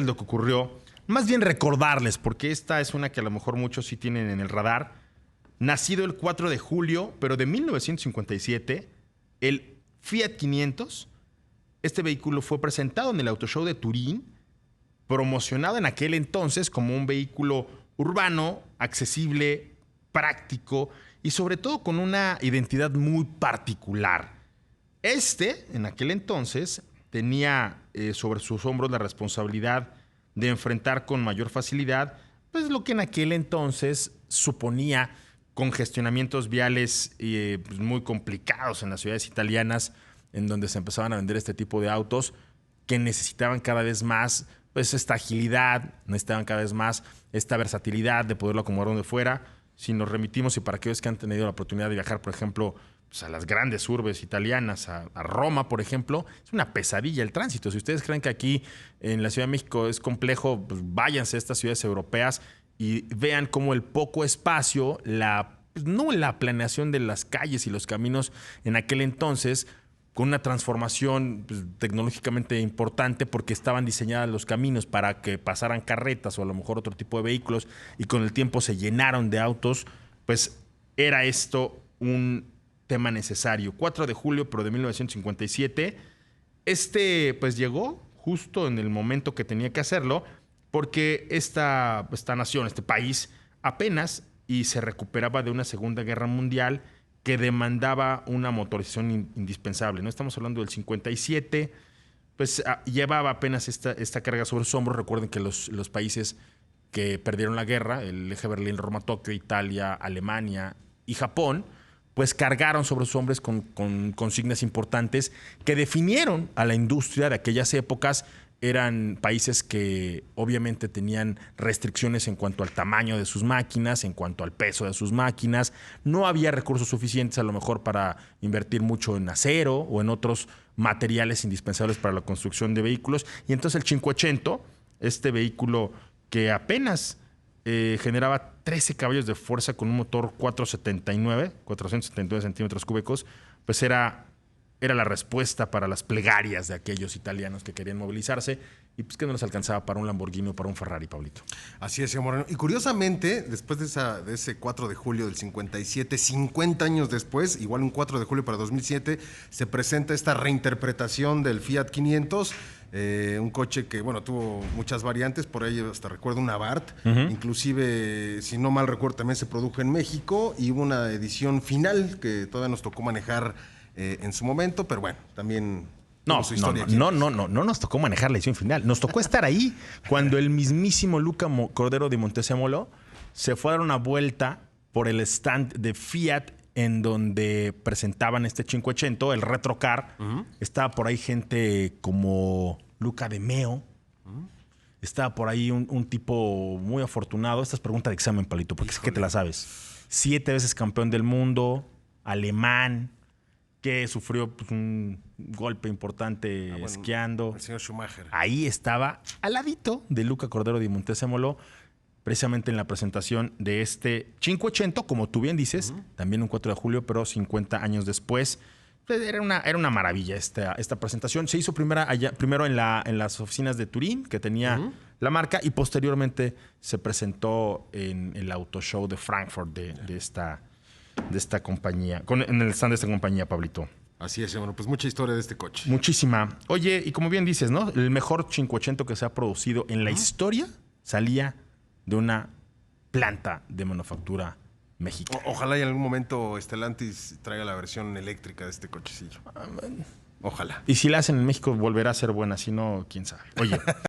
lo que ocurrió, más bien recordarles, porque esta es una que a lo mejor muchos sí tienen en el radar. Nacido el 4 de julio, pero de 1957, el Fiat 500, este vehículo fue presentado en el Auto Show de Turín, promocionado en aquel entonces como un vehículo urbano, accesible, práctico y sobre todo con una identidad muy particular. En aquel entonces, tenía sobre sus hombros la responsabilidad de enfrentar con mayor facilidad, pues lo que en aquel entonces suponía congestionamientos viales pues muy complicados en las ciudades italianas, en donde se empezaban a vender este tipo de autos que necesitaban cada vez más pues esta agilidad, necesitaban cada vez más esta versatilidad de poderlo acomodar donde fuera. Si nos remitimos y para aquellos que han tenido la oportunidad de viajar, por ejemplo, pues a las grandes urbes italianas, a Roma, por ejemplo, es una pesadilla el tránsito. Si ustedes creen que aquí en la Ciudad de México es complejo, pues váyanse a estas ciudades europeas y vean cómo el poco espacio, no la planeación de las calles y los caminos en aquel entonces, con una transformación pues, tecnológicamente importante porque estaban diseñados los caminos para que pasaran carretas o a lo mejor otro tipo de vehículos y con el tiempo se llenaron de autos, pues era esto un tema necesario. 4 de julio, pero de 1957, pues llegó justo en el momento que tenía que hacerlo porque esta nación, este país, apenas y se recuperaba de una Segunda Guerra Mundial que demandaba una motorización indispensable. No estamos hablando del 57, pues llevaba apenas esta carga sobre sus hombros. Recuerden que los países que perdieron la guerra, el eje Berlín-Roma-Tokio, Italia, Alemania y Japón, pues cargaron sobre sus hombros con consignas importantes que definieron a la industria de aquellas épocas. Eran países que obviamente tenían restricciones en cuanto al tamaño de sus máquinas, en cuanto al peso de sus máquinas. No había recursos suficientes a lo mejor para invertir mucho en acero o en otros materiales indispensables para la construcción de vehículos. Y entonces el 580, este vehículo que apenas generaba 13 caballos de fuerza con un motor 479 centímetros cúbicos, pues era la respuesta para las plegarias de aquellos italianos que querían movilizarse y pues que no les alcanzaba para un Lamborghini o para un Ferrari, Pablito. Así es, señor Moreno. Y curiosamente, después de ese 4 de julio del 57, 50 años después, igual un 4 de julio para 2007, se presenta esta reinterpretación del Fiat 500, un coche que, bueno, tuvo muchas variantes, por ahí hasta recuerdo una Abarth, inclusive, si no mal recuerdo, también se produjo en México y hubo una edición final que todavía nos tocó manejar en su momento, pero bueno, también no nos tocó manejar la edición final. Nos tocó estar ahí cuando el mismísimo Luca Cordero de Montezemolo se fue a dar una vuelta por el stand de Fiat en donde presentaban este 580, el Retrocar. Estaba por ahí gente como Luca de Meo. Estaba por ahí un tipo muy afortunado. Esta es pregunta de examen, Palito, porque sé que te la sabes. 7 veces campeón del mundo, alemán, que sufrió pues, un golpe importante esquiando. El señor Schumacher. Ahí estaba al ladito de Luca Cordero de Montezemolo, precisamente en la presentación de este 580, como tú bien dices, también un 4 de julio, pero 50 años después. Era una maravilla esta presentación. Se hizo primero en las oficinas de Turín, que tenía la marca, y posteriormente se presentó en el Auto Show de Frankfurt de esta compañía, en el stand de esta compañía, Pablito. Así es, bueno, pues mucha historia de este coche. Muchísima. Oye, y como bien dices, ¿no? El mejor 580 que se ha producido en la historia salía de una planta de manufactura mexicana. Ojalá y en algún momento Stellantis traiga la versión eléctrica de este cochecillo. Ojalá. Y si la hacen en México volverá a ser buena, si no, quién sabe. Oye.